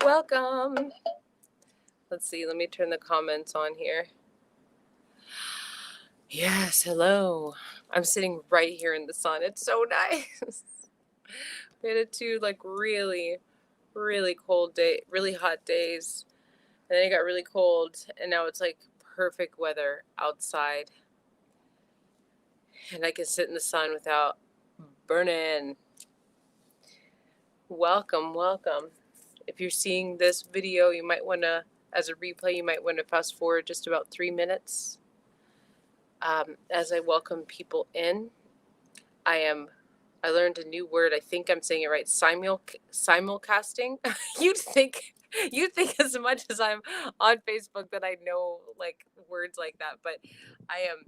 welcome. Let's see, let me turn the comments on here. Yes, hello. I'm sitting right here in the sun. It's so nice. We had two really, really cold really hot days. And then it got really cold, and now it's like perfect weather outside. And I can sit in the sun without burning. Welcome. If you're seeing this video, you might want to, as a replay, you might want to fast forward just about 3 minutes. As I welcome people in, I learned a new word. I think I'm saying it right. Simulcasting. You'd think as much as I'm on Facebook that I know like words like that, but I am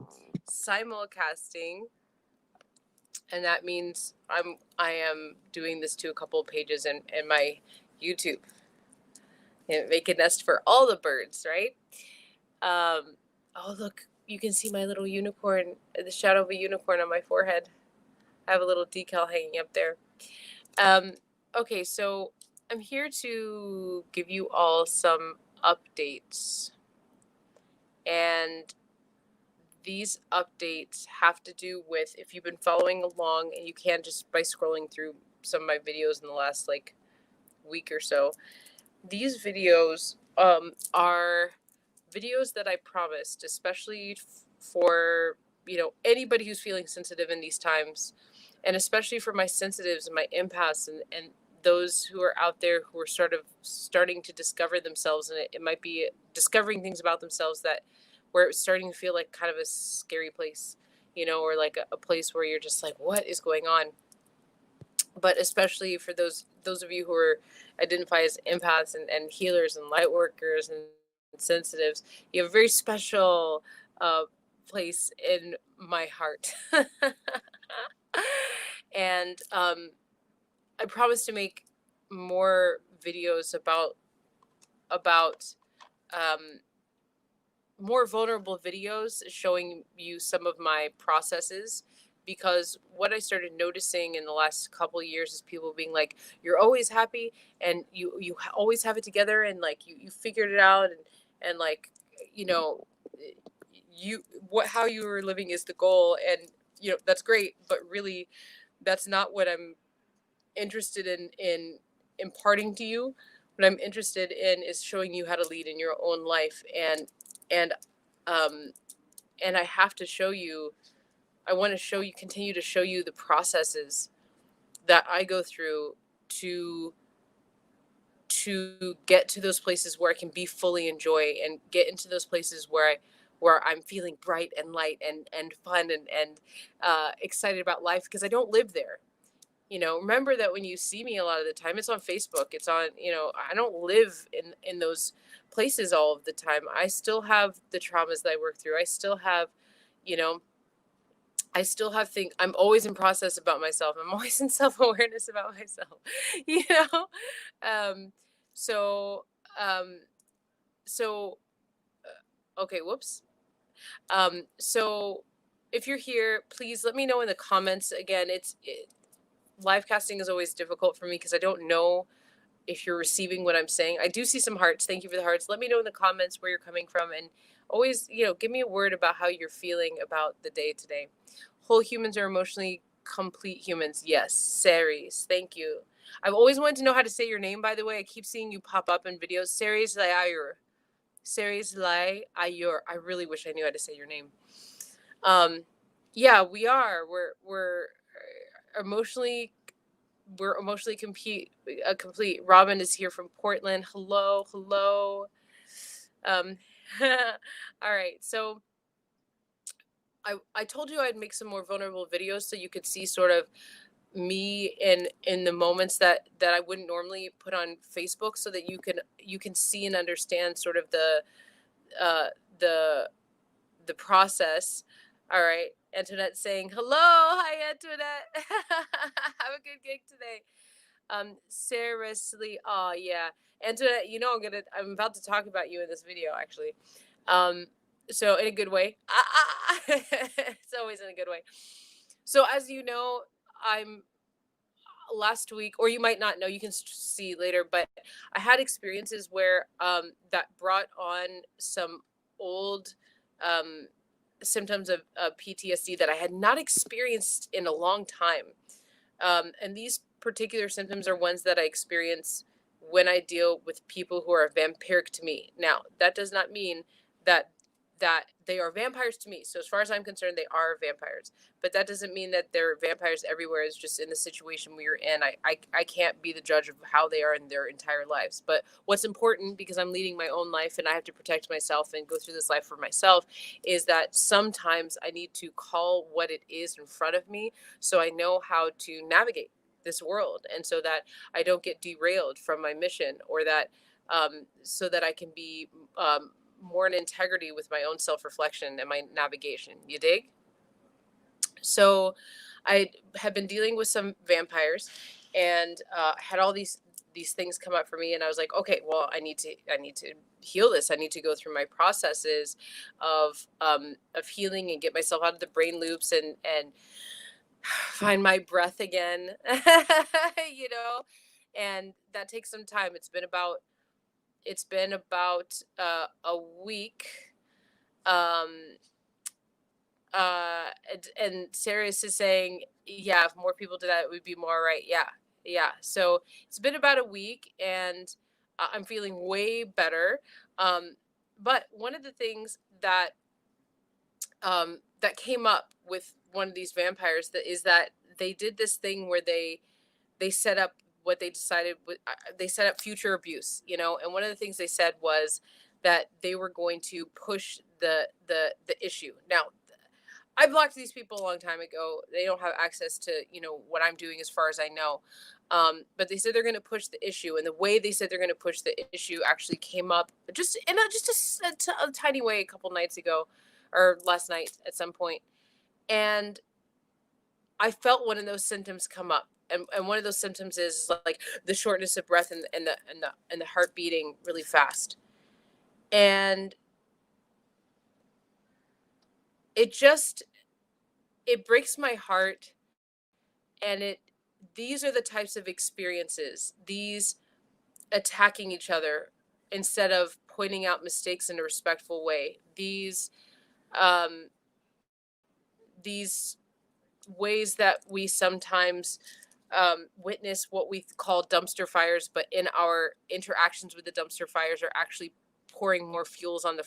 simulcasting, and that means I am doing this to a couple of pages in my YouTube. And make a nest for all the birds, right? Oh look, you can see my little unicorn, the shadow of a unicorn on my forehead. I have a little decal hanging up there. Okay, so I'm here to give you all some updates. And these updates have to do with, if you've been following along, and you can just by scrolling through some of my videos in the last week or so, these videos are videos that I promised, especially for anybody who's feeling sensitive in these times, and especially for my sensitives and my empaths and those who are out there who are sort of starting to discover themselves, and it might be discovering things about themselves that where it's starting to feel like kind of a scary place, or like a place where you're just like, what is going on? But especially for those of you who are identify as empaths and healers and light workers and sensitives, you have a very special place in my heart. And I promise to make more videos about more vulnerable videos showing you some of my processes, because what I started noticing in the last couple of years is people being like, you're always happy and you always have it together, and like you figured it out, and like how you were living is the goal, and that's great, but really that's not what I'm interested in imparting to you. What I'm interested in is showing you how to lead in your own life, and and I have to show you, I want to continue to show you the processes that I go through to get to those places where I can be fully in joy, and get into those places where I'm feeling bright and light and fun and excited about life, because I don't live there. Remember that when you see me a lot of the time, it's on Facebook. It's on, I don't live in those places all of the time. I still have the traumas that I work through. I still have, you know, I still have things. I'm always in process about myself. I'm always in self-awareness about myself, you know? Um, so, um, so, okay, whoops. So if you're here, please let me know in the comments. Again, live casting is always difficult for me because I don't know if you're receiving what I'm saying. I do see some hearts. Thank you for the hearts. Let me know in the comments where you're coming from, and always, give me a word about how you're feeling about the day today. Whole humans are emotionally complete humans. Yes, Ceres. Thank you. I've always wanted to know how to say your name, by the way. I keep seeing you pop up in videos. Ceres Layayur. Ceres Layayur. I really wish I knew how to say your name. Yeah, we are. We're emotionally complete. Robin is here from Portland. Hello. All right. So I told you I'd make some more vulnerable videos so you could see sort of me in the moments that I wouldn't normally put on Facebook, so that you can see and understand sort of uh, the process. All right. Antoinette saying hello. Hi, Antoinette. Have a good gig today. Seriously, oh yeah, Antoinette, I'm about to talk about you in this video, actually. So in a good way. It's always in a good way. So as you know, I'm last week, or you might not know, you can see later, but I had experiences where that brought on some old um, symptoms of PTSD that I had not experienced in a long time. And these particular symptoms are ones that I experience when I deal with people who are vampiric to me. Now, that does not mean that they are vampires to me. So as far as I'm concerned, they are vampires. But that doesn't mean that they're vampires everywhere. It's just in the situation we are in. I can't be the judge of how they are in their entire lives. But what's important, because I'm leading my own life and I have to protect myself and go through this life for myself, is that sometimes I need to call what it is in front of me so I know how to navigate this world, and so that I don't get derailed from my mission, or that so that I can be more in integrity with my own self-reflection and my navigation. You dig? So I have been dealing with some vampires, and had all these things come up for me, and I was like, okay, well, I need to heal this. I need to go through my processes of healing and get myself out of the brain loops, and find my breath again. you know and that takes some time. It's been about a week. um and Sirius is saying, yeah, if more people did that, it would be more right. Yeah, yeah. So it's been about a week, and I'm feeling way better. But one of the things that came up with one of these vampires, that is that they did this thing where they set up what they decided they set up future abuse, and one of the things they said was that they were going to push the issue. Now, I blocked these people a long time ago. They don't have access to what I'm doing, as far as I know. But they said they're going to push the issue, and the way they said they're going to push the issue actually came up just in a tiny way a couple nights ago, or last night at some point. And I felt one of those symptoms come up, and one of those symptoms is like the shortness of breath, and the heart beating really fast. And it just it breaks my heart. And these are the types of experiences, these attacking each other instead of pointing out mistakes in a respectful way, um these ways that we sometimes witness what we call dumpster fires, but in our interactions with the dumpster fires are actually pouring more fuels on the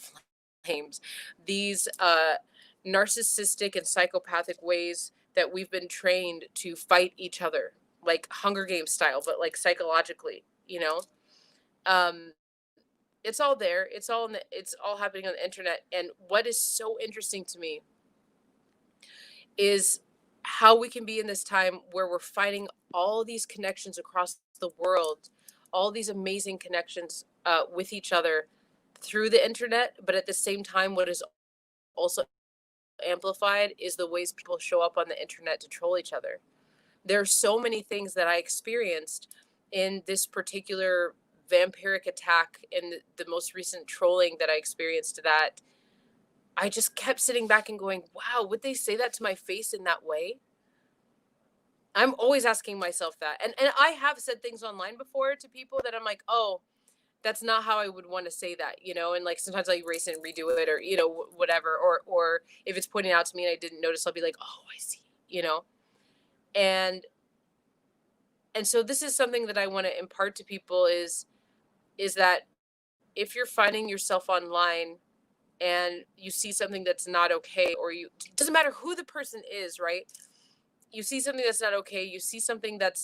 flames. These narcissistic and psychopathic ways that we've been trained to fight each other, like Hunger Games style, but like psychologically, Um, it's all there. It's all happening on the internet. And what is so interesting to me is how we can be in this time where we're finding all these connections across the world, all these amazing connections with each other through the internet. But at the same time, what is also amplified is the ways people show up on the internet to troll each other. There are so many things that I experienced in this particular vampiric attack, and the most recent trolling that I experienced, that I just kept sitting back and going, wow, would they say that to my face in that way? I'm always asking myself that. And I have said things online before to people that I'm like, oh, that's not how I would want to say that, and like sometimes I erase it and redo it, or, whatever. Or if it's pointing out to me and I didn't notice, I'll be like, oh, I see, and and so this is something that I want to impart to people, is that if you're finding yourself online and you see something that's not okay, or it doesn't matter who the person is, right? You see something that's not okay, you see something that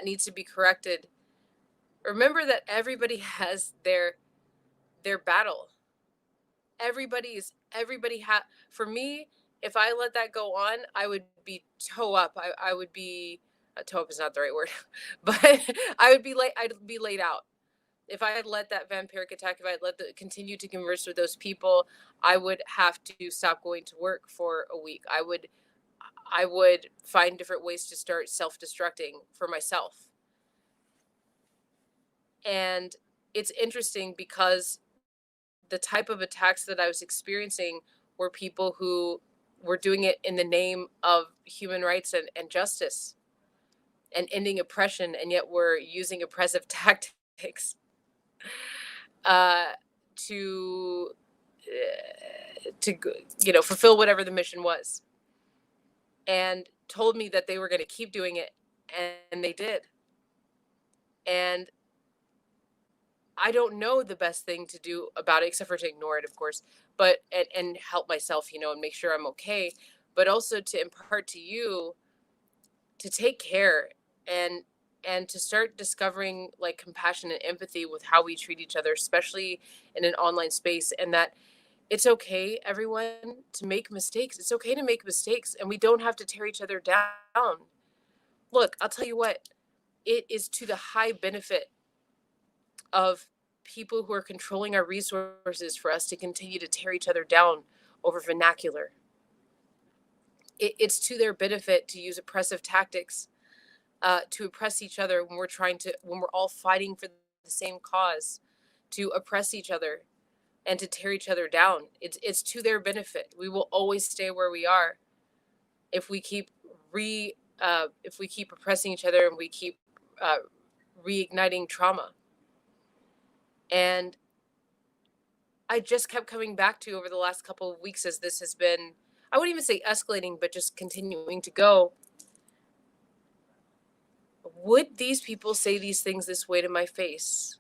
needs to be corrected. Remember that everybody has their battle. For me, if I let that go on, I would be toe up. I would be toe up is not the right word, but I'd be laid out. If I had let that vampiric attack, if I had continue to converse with those people, I would have to stop going to work for a week. I would find different ways to start self-destructing for myself. And it's interesting because the type of attacks that I was experiencing were people who we're doing it in the name of human rights and justice and ending oppression, and yet we're using oppressive tactics uh, to to fulfill whatever the mission was, and told me that they were going to keep doing it, and they did. And I don't know the best thing to do about it, except for to ignore it, of course, but and help myself, and make sure I'm okay, but also to impart to you to take care and to start discovering like compassion and empathy with how we treat each other, especially in an online space, and that it's okay, everyone, to make mistakes. It's okay to make mistakes, and we don't have to tear each other down. Look, I'll tell you what, it is to the high benefit of people who are controlling our resources for us to continue to tear each other down over vernacular. It's to their benefit to use oppressive tactics to oppress each other when we're all fighting for the same cause, to oppress each other and to tear each other down. It's to their benefit. We will always stay where we are if we keep if we keep oppressing each other and we keep reigniting trauma. And I just kept coming back to over the last couple of weeks as this has been, I wouldn't even say escalating, but just continuing to go. Would these people say these things this way to my face?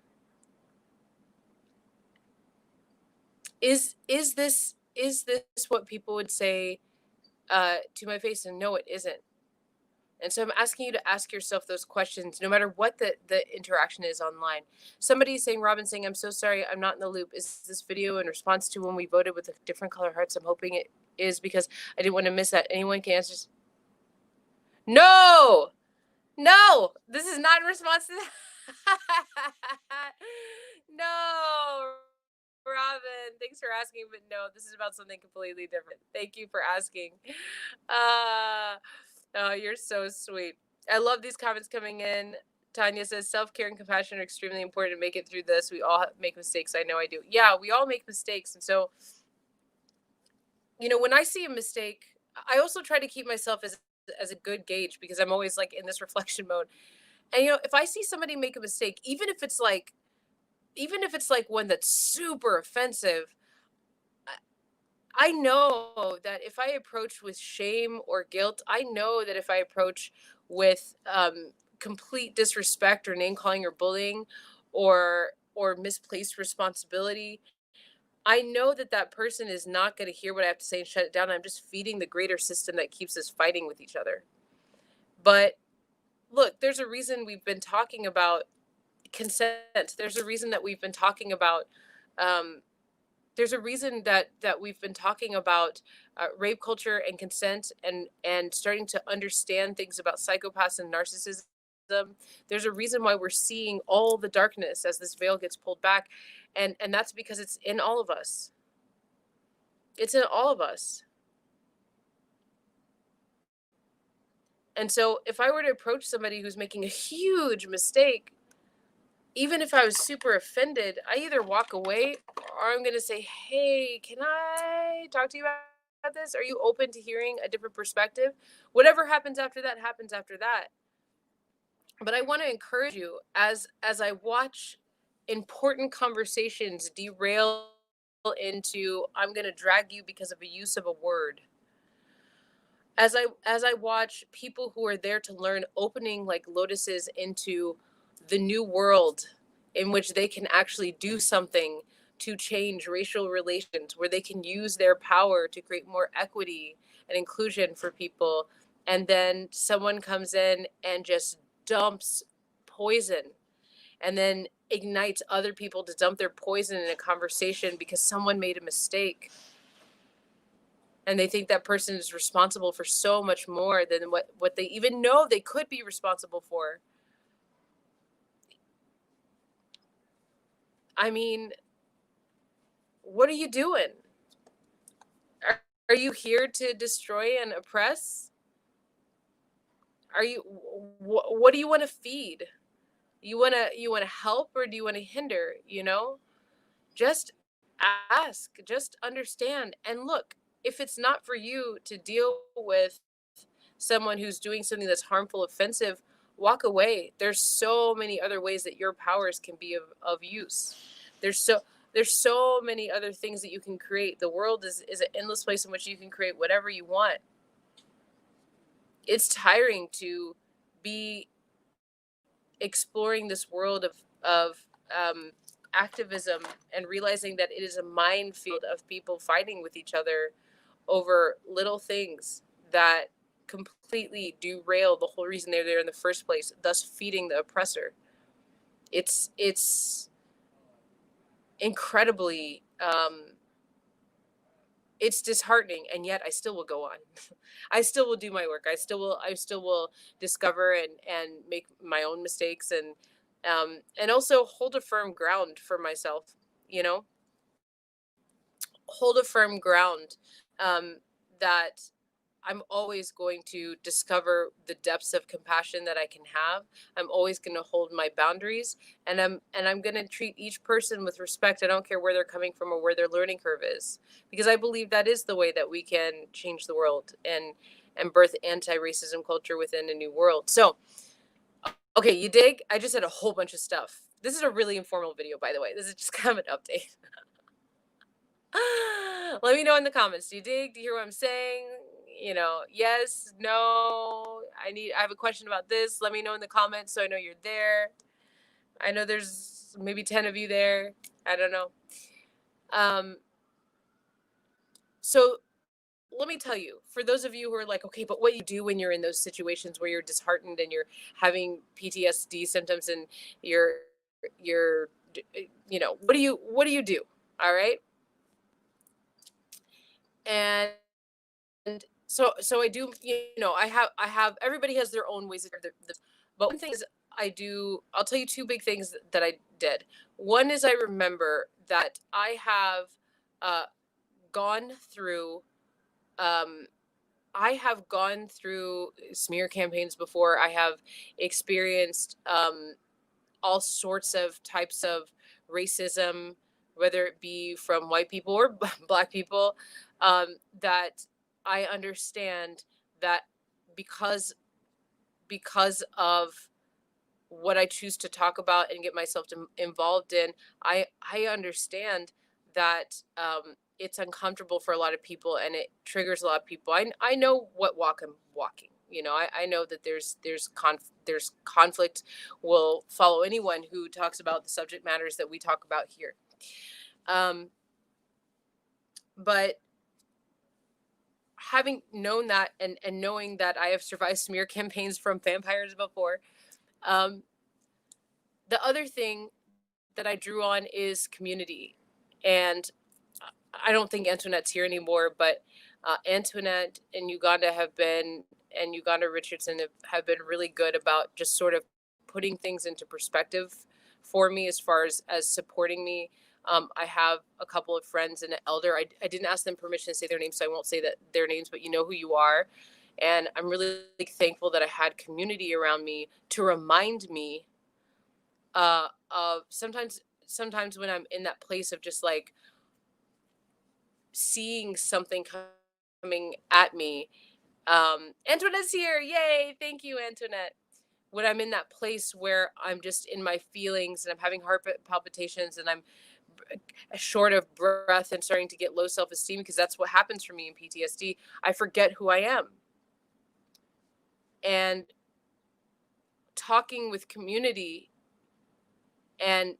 Is this what people would say to my face? And no, it isn't. And so I'm asking you to ask yourself those questions, no matter what the interaction is online. Somebody saying, Robin saying, I'm so sorry, I'm not in the loop. Is this video in response to when we voted with the different color hearts? I'm hoping it is, because I didn't want to miss that. Anyone can answer. No, this is not in response to that. No, Robin, thanks for asking, but no, this is about something completely different. Thank you for asking. Oh, you're so sweet. I love these comments coming in. Tanya says self-care and compassion are extremely important to make it through this. We all make mistakes. I know I do. Yeah, we all make mistakes. And so, when I see a mistake, I also try to keep myself as a good gauge, because I'm always like in this reflection mode. And if I see somebody make a mistake, even if it's like one that's super offensive, I know that if I approach with shame or guilt, I know that if I approach with complete disrespect or name calling or bullying or misplaced responsibility, I know that that person is not going to hear what I have to say and shut it down. I'm just feeding the greater system that keeps us fighting with each other. But look, there's a reason we've been talking about consent. There's a reason that we've been talking about rape culture and consent, and starting to understand things about psychopaths and narcissism. There's a reason why we're seeing all the darkness as this veil gets pulled back, and that's because it's in all of us. It's in all of us. And so if I were to approach somebody who's making a huge mistake, even if I was super offended, I either walk away or I'm going to say, hey, can I talk to you about this? Are you open to hearing a different perspective? Whatever happens after that happens after that. But I want to encourage you, as I watch important conversations derail into, I'm going to drag you because of a use of a word. As I watch people who are there to learn opening like lotuses into the new world in which they can actually do something to change racial relations, where they can use their power to create more equity and inclusion for people, and then someone comes in and just dumps poison and then ignites other people to dump their poison in a conversation because someone made a mistake. And they think that person is responsible for so much more than what they even know they could be responsible for. I mean, what are you doing? Are you here to destroy and oppress? Are you? What do you want to feed? You want to help, or do you want to hinder? Just ask. Just understand. And look, if it's not for you to deal with someone who's doing something that's harmful, offensive, walk away. There's so many other ways that your powers can be of use. There's so there's so many other things that you can create. The world is an endless place in which you can create whatever you want. It's tiring to be exploring this world of activism and realizing that it is a minefield of people fighting with each other over little things that completely derail the whole reason they're there in the first place, thus feeding the oppressor. It's incredibly it's disheartening, and yet I still will go on. I still will do my work. I still will discover and make my own mistakes, and also hold a firm ground for myself, you know, hold a firm ground, that I'm always going to discover the depths of compassion that I can have. I'm always going to hold my boundaries, and I'm going to treat each person with respect. I don't care where they're coming from or where their learning curve is, because I believe that is the way that we can change the world and birth anti-racism culture within a new world. So, okay, you dig? I just said a whole bunch of stuff. This is a really informal video, by the way. This is just kind of an update. Let me know in the comments. Do you dig? Do you hear what I'm saying? You know, yes, no. I have a question about this. Let me know in the comments so I know you're there. I know there's maybe 10 of you there. I don't know. So let me tell you, for those of you who are like, okay, but what you do when you're in those situations where you're disheartened and you're having PTSD symptoms and you're what do you do? All right. And so I do, I have everybody has their own ways of but one thing is I'll tell you two big things that I did. One is I remember that uh gone through um I have gone through smear campaigns before. I have experienced all sorts of types of racism, whether it be from white people or black people, that I understand that because of what I choose to talk about and get myself involved in, I understand that it's uncomfortable for a lot of people and it triggers a lot of people. I know what walk I'm walking. I know that there's conflict will follow anyone who talks about the subject matters that we talk about here. But having known that and knowing that I have survived smear campaigns from vampires before, um, the other thing that I drew on is community. And I don't think Antoinette's here anymore, but Antoinette and Uganda Richardson have been really good about just sort of putting things into perspective for me as far as supporting me. I have a couple of friends and an elder. I didn't ask them permission to say their names, so I won't say that their names, but you know who you are. And I'm really thankful that I had community around me to remind me of sometimes when I'm in that place of just like seeing something coming at me. Antoinette's here. Yay. Thank you, Antoinette. When I'm in that place where I'm just in my feelings and I'm having heart palpitations and I'm short of breath and starting to get low self-esteem, because that's what happens for me in PTSD, I forget who I am. And talking with community and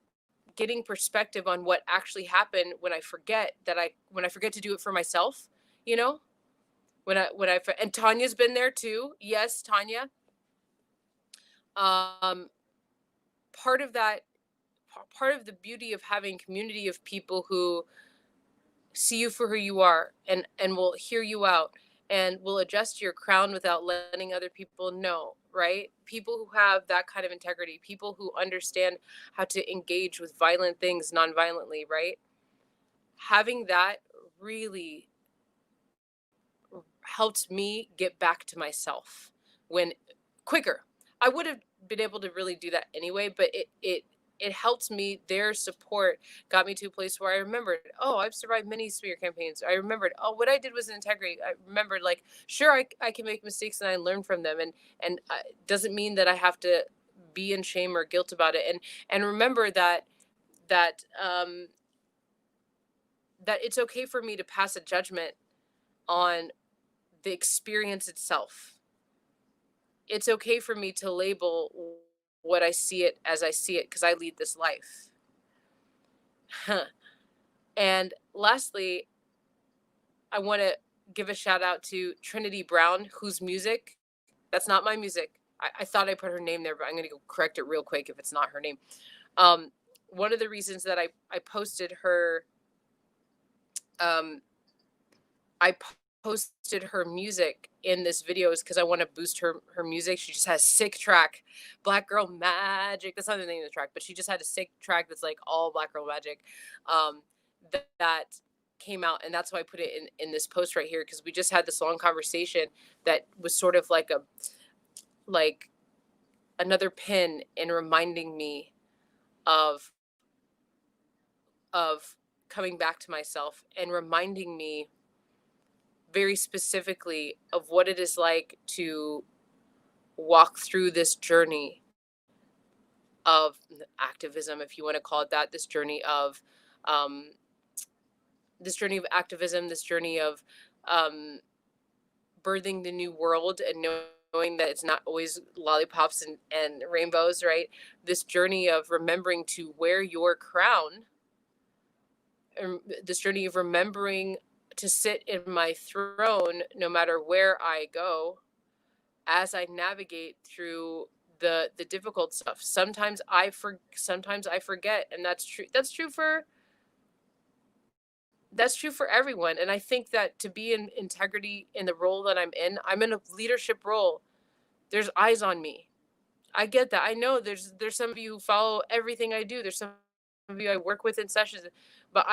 getting perspective on what actually happened when I forget to do it for myself, you know, and Tanya's been there too. Yes, Tanya. Um, part of that, part of the beauty of having community of people who see you for who you are and will hear you out and will adjust your crown without letting other people know, right? People who have that kind of integrity, people who understand how to engage with violent things non-violently, right? Having that really helped me get back to myself when quicker. I would have been able to really do that anyway, but it it helped me. Their support got me to a place where I remembered, oh, I've survived many smear campaigns. I remembered, oh, what I did was integrity. I remembered, like, sure, I can make mistakes and I learn from them, and doesn't mean that I have to be in shame or guilt about it. And remember that that it's okay for me to pass a judgment on the experience itself. It's okay for me to label what I see it as I see it, because I lead this life. And lastly, I want to give a shout out to Treneti Brown, whose music, that's not my music. I thought I put her name there, but I'm going to go correct it real quick if it's not her name. Um, One of the reasons that I posted her, um, I posted her music in this video is because I want to boost her music. She just has a sick track, Black Girl Magic. That's not the name of the track, but she just had a sick track that's like all Black Girl Magic. That came out, and that's why I put it in this post right here, because we just had this long conversation that was sort of like another pin in reminding me of coming back to myself, and reminding me very specifically of what it is like to walk through this journey of activism, if you want to call it that, um, this journey of activism, this journey of um, birthing the new world, and knowing that it's not always lollipops and rainbows, right? This journey of remembering to wear your crown, this journey of remembering to sit in my throne no matter where I go, as I navigate through the difficult stuff. Sometimes I forget, and that's true. That's true for everyone. And I think that to be in integrity in the role that I'm in a leadership role. There's eyes on me. I get that. I know there's some of you who follow everything I do. There's some of you I work with in sessions, but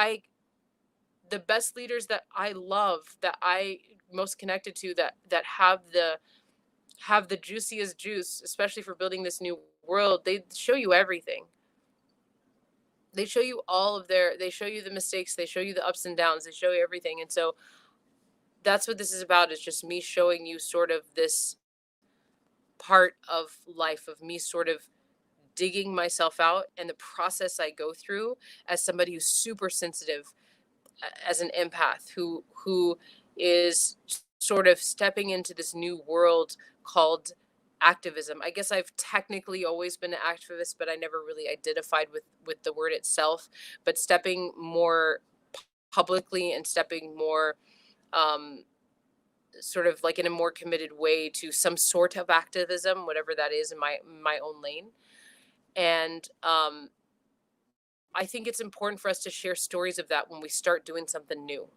the best leaders that I love, that I most connected to, that have the juiciest juice, especially for building this new world, they show you everything. They show you they show you the mistakes, they show you the ups and downs, they show you everything. And so that's what this is about, is just me showing you sort of this part of life of me sort of digging myself out, and the process I go through as somebody who's super sensitive, as an empath, who is sort of stepping into this new world called activism. I guess I've technically always been an activist, but I never really identified with the word itself. But stepping more publicly, and stepping more sort of like in a more committed way to some sort of activism, whatever that is, in my own lane. And I think it's important for us to share stories of that when we start doing something new.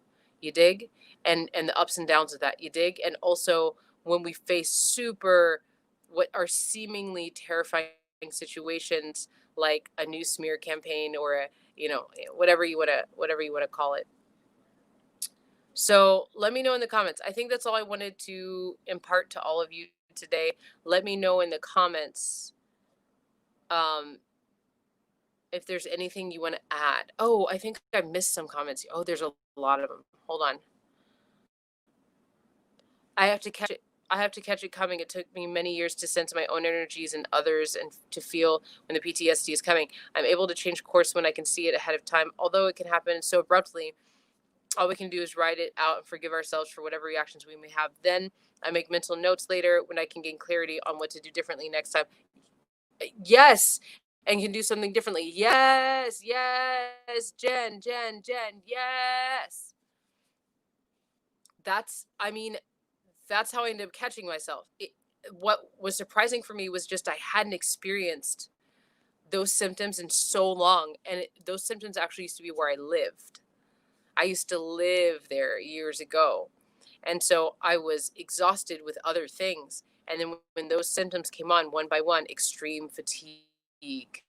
You dig? And the ups and downs of that. You dig? And also when we face what are seemingly terrifying situations, like a new smear campaign, or whatever you want to call it. So let me know in the comments. I think that's all I wanted to impart to all of you today. Let me know in the comments if there's anything you want to add. Oh, I think I missed some comments. Oh, there's a lot of them. Hold on. I have to catch it coming. It took me many years to sense my own energies and others, and to feel when the PTSD is coming. I'm able to change course when I can see it ahead of time, although it can happen so abruptly. All we can do is ride it out and forgive ourselves for whatever reactions we may have. Then I make mental notes later when I can gain clarity on what to do differently next time. Yes, and can do something differently. Yes, Jen, yes. That's how I ended up catching myself. What was surprising for me was just I hadn't experienced those symptoms in so long, and those symptoms actually used to be where I lived. I used to live there years ago. And so I was exhausted with other things. And then when those symptoms came on one by one, extreme fatigue,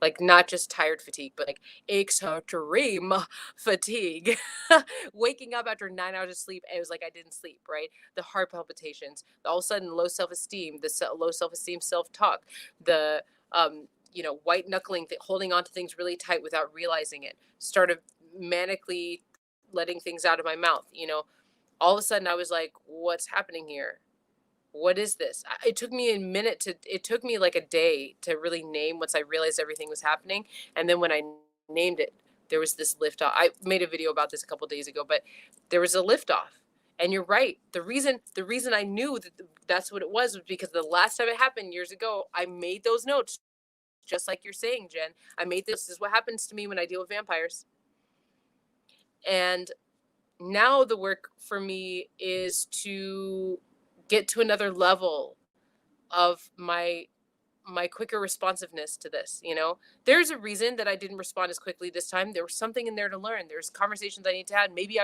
like not just tired fatigue, but like extreme fatigue, waking up after 9 hours of sleep, it was like I didn't sleep, right? The heart palpitations, all of a sudden low self-esteem, low self-esteem, self-talk, the white knuckling, holding on to things really tight without realizing it. Started manically letting things out of my mouth. All of a sudden I was like, what's happening here? What is this? It took me it took me like a day to really name once I realized everything was happening. And then when I named it, there was this liftoff. I made a video about this a couple days ago, but there was a liftoff. And you're right. The reason I knew that that's what it was because the last time it happened years ago, I made those notes, just like you're saying, Jen. I made this is what happens to me when I deal with vampires. And now the work for me is to get to another level of my quicker responsiveness to this. There's a reason that I didn't respond as quickly this time. There was something in there to learn. There's conversations I need to have. Maybe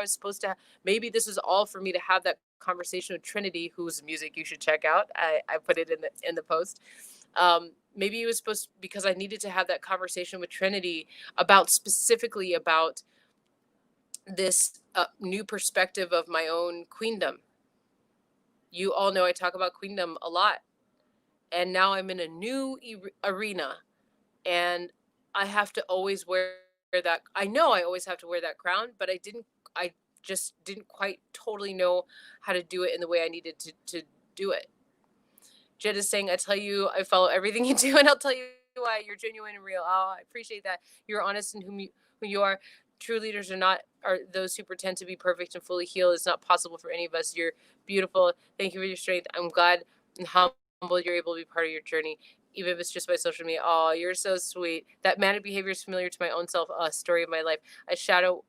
this is all for me to have that conversation with Treneti, whose music you should check out. I put it in the post. Maybe it was because I needed to have that conversation with Treneti specifically about this new perspective of my own queendom. You all know I talk about queendom a lot. And now I'm in a new arena, and I have to always wear that. I know I always have to wear that crown, but I just didn't quite totally know how to do it in the way I needed to do it. Jed is saying, I tell you, I follow everything you do, and I'll tell you why. You're genuine and real. Oh, I appreciate that. You're honest in who you are. True leaders are those who pretend to be perfect and fully healed. It's not possible for any of us. You're beautiful. Thank you for your strength. I'm glad and humbled you're able to be part of your journey, even if it's just by social media. Oh, you're so sweet. That manic behavior is familiar to my own self. Story of my life. I shadow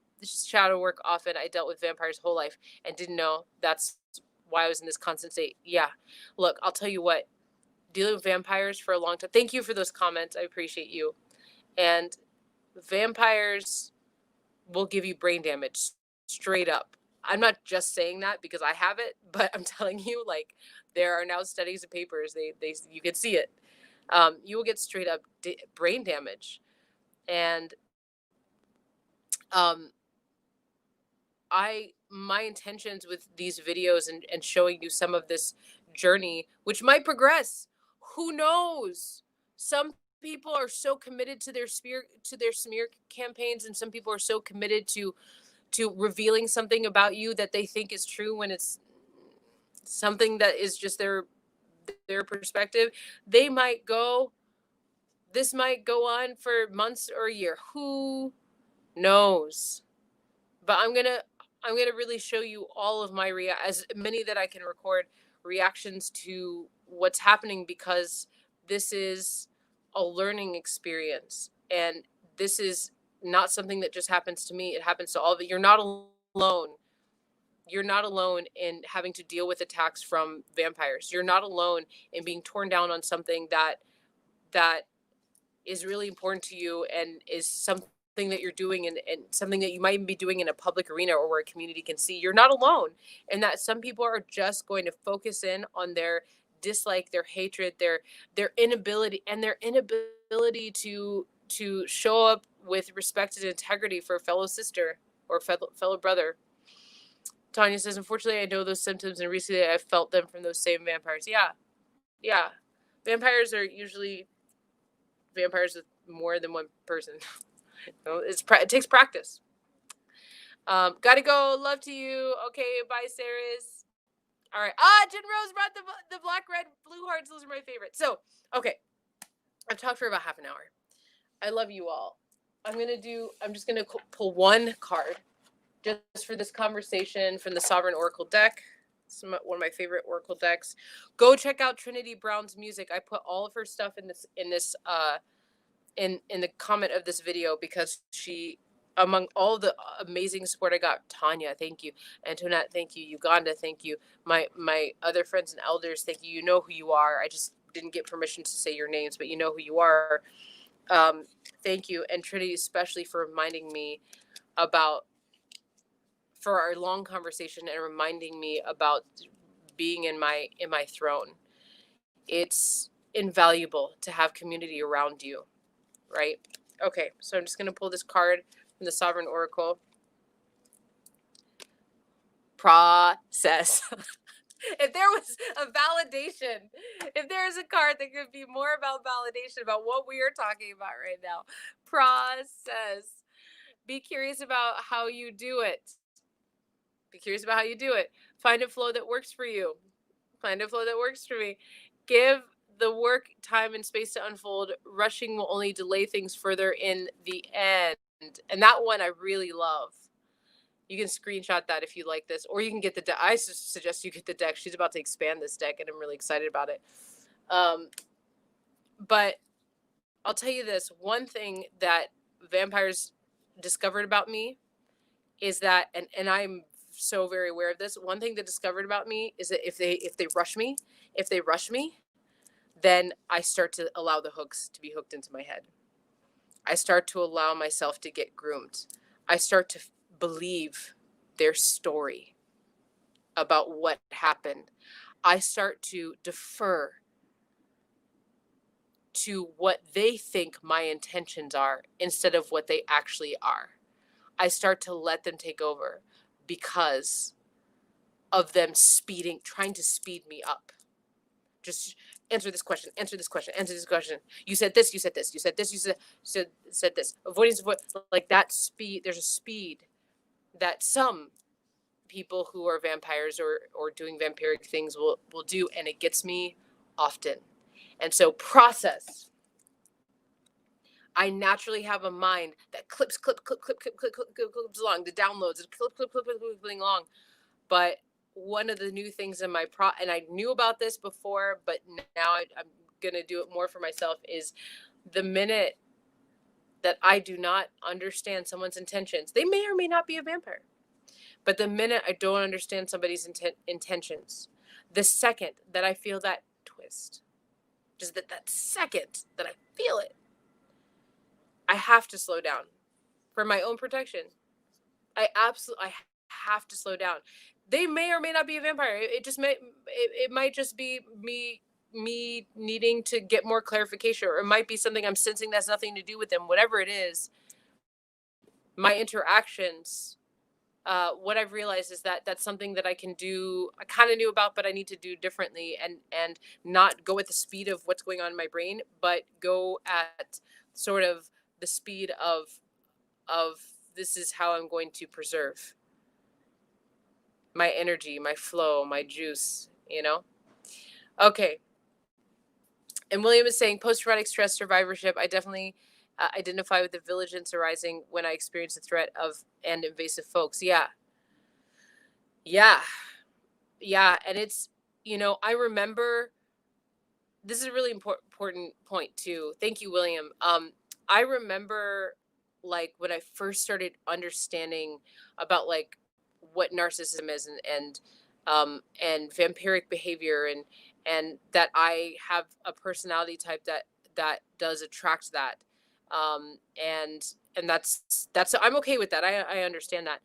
work often. I dealt with vampires whole life and didn't know that's why I was in this constant state. Yeah. Look, I'll tell you what, dealing with vampires for a long time. Thank you for those comments. I appreciate you. And vampires will give you brain damage straight up. I'm not just saying that because I have it, but I'm telling you, like, there are now studies and papers. You can see it. You will get straight up brain damage. And my intentions with these videos and showing you some of this journey, which might progress, who knows? Some people are so committed to their smear campaigns, and some people are so committed to revealing something about you that they think is true when it's something that is just their perspective. This might go on for months or a year. Who knows? But I'm gonna really show you all of my as many that I can record reactions to what's happening, because this is a learning experience, and this is not something that just happens to me. It happens to all of it. You're not alone. You're not alone in having to deal with attacks from vampires. You're not alone in being torn down on something that is really important to you and is something that you're doing and something that you might even be doing in a public arena or where a community can see. You're not alone. And that some people are just going to focus in on their dislike, their hatred, their inability to show up with respect and integrity for a fellow sister or fellow brother. Tanya says, unfortunately, I know those symptoms, and recently I've felt them from those same vampires. Yeah. Vampires are usually vampires with more than one person. It takes practice. Gotta go. Love to you. Okay, bye, Saris. All right. Jen Rose brought the black, red, blue hearts. Those are my favorites. So, okay. I've talked for about half an hour. I love you all. I'm just gonna pull one card just for this conversation from the Sovereign Oracle deck. It's one of my favorite Oracle decks. Go check out Treneti Brown's music. I put all of her stuff in the comment of this video, because she, among all the amazing support I got, Tanya, thank you. Antoinette, thank you. Uganda, thank you. My other friends and elders, thank you. You know who you are. I just didn't get permission to say your names, but you know who you are. Thank you. And Trinity, especially, for reminding me for our long conversation and reminding me about being in my throne. It's invaluable to have community around you, right? Okay, so I'm just going to pull this card from the Sovereign Oracle. Process. If there was a validation, if there is a card that could be more about validation about what we are talking about right now, process. Be curious about how you do it. Be curious about how you do it. Find a flow that works for you. Find a flow that works for me. Give the work time and space to unfold. Rushing will only delay things further in the end. And that one I really love. You can screenshot that if you like this, or you can get the deck. I suggest you get the deck. She's about to expand this deck, and I'm really excited about it. But I'll tell you this, one thing that vampires discovered about me is that, and I'm so very aware of this. One thing they discovered about me is that if they rush me, then I start to allow the hooks to be hooked into my head. I start to allow myself to get groomed. I start to believe their story about what happened. I start to defer to what they think my intentions are instead of what they actually are. I start to let them take over because of them trying to speed me up. Just answer this question, answer this question, answer this question. You said this, you said this, you said this, you said this. Avoidance, like that speed. There's a speed that some people who are vampires or doing vampiric things will do, and it gets me often. And so process. I naturally have a mind that clips along, the downloads, clipping along. But one of the new things in my and I knew about this before, but now I'm going to do it more for myself, is the minute that I do not understand someone's intentions, they may or may not be a vampire, but the minute I don't understand somebody's intentions, the second that I feel that twist, just that second that I feel it, I have to slow down for my own protection. I have to slow down. They may or may not be a vampire. It might just be me needing to get more clarification, or it might be something I'm sensing that's nothing to do with them. Whatever it is, my interactions, what I've realized is that that's something that I can do. I kind of knew about, but I need to do differently, and not go at the speed of what's going on in my brain, but go at sort of the speed of this is how I'm going to preserve my energy, my flow, my juice, Okay. And William is saying post-traumatic stress survivorship. I definitely identify with the vigilance arising when I experience the threat of and invasive folks. Yeah. Yeah. Yeah. And it's, I remember, this is a really important point too. Thank you, William. I remember like when I first started understanding about like what narcissism is, and vampiric behavior, and that I have a personality type that does attract that. And that's I'm okay with that. I understand that.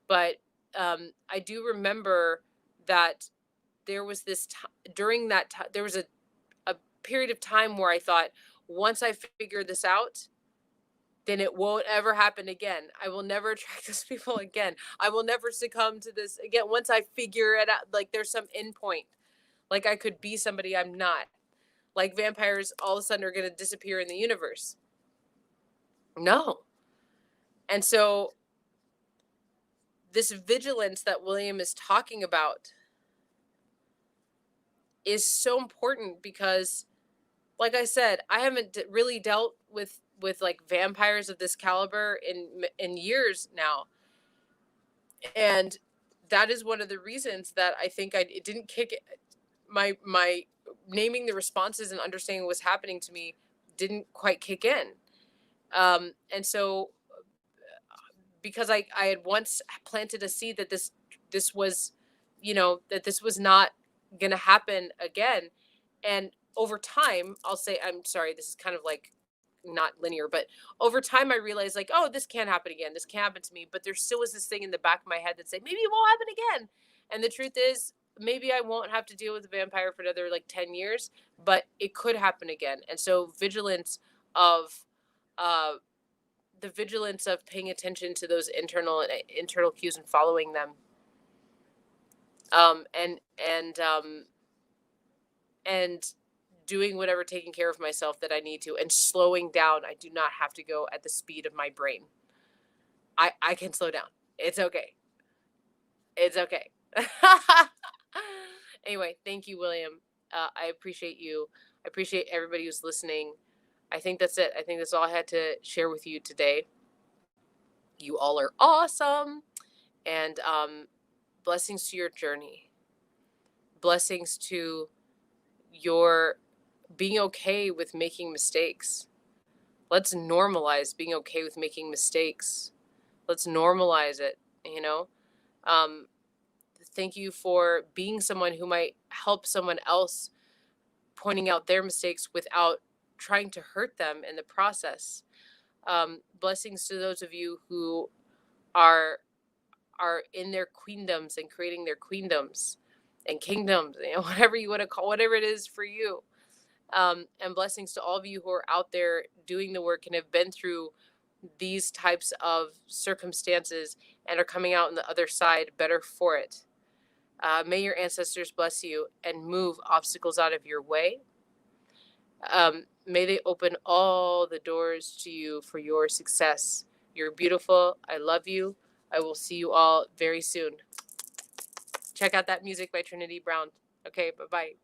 But I do remember that there was this during that time, there was a period of time where I thought, once I figure this out, then it won't ever happen again. I will never attract those people again. I will never succumb to this again. Once I figure it out, like there's some end point. Like I could be somebody I'm not. Like vampires all of a sudden are going to disappear in the universe. No. And so this vigilance that William is talking about is so important because, like I said, I haven't really dealt with like vampires of this caliber in years now, and that is one of the reasons that I think it didn't kick my naming the responses and understanding what's happening to me didn't quite kick in, and so because I had once planted a seed that this was, that this was not going to happen again, and over time, I'll say, I'm sorry, this is kind of like not linear, but over time I realized like, oh, this can't happen again. This can't happen to me. But there still was this thing in the back of my head that said, maybe it won't happen again. And the truth is, maybe I won't have to deal with a vampire for another like 10 years, but it could happen again. And so vigilance of, the vigilance of paying attention to those internal cues and following them and and doing whatever, taking care of myself that I need to, and slowing down. I do not have to go at the speed of my brain. I can slow down. It's okay. It's okay. Anyway, thank you, William. I appreciate you. I appreciate everybody who's listening. I think that's it. I think that's all I had to share with you today. You all are awesome. And blessings to your journey. Blessings to your being okay with making mistakes. Let's normalize being okay with making mistakes. Let's normalize it, you know? Thank you for being someone who might help someone else, pointing out their mistakes without trying to hurt them in the process. Blessings to those of you who are in their queendoms and creating their queendoms and kingdoms, whatever you want to call, whatever it is for you. And blessings to all of you who are out there doing the work and have been through these types of circumstances and are coming out on the other side better for it. May your ancestors bless you and move obstacles out of your way. May they open all the doors to you for your success. You're beautiful. I love you. I will see you all very soon. Check out that music by Treneti Brown. Okay, bye-bye.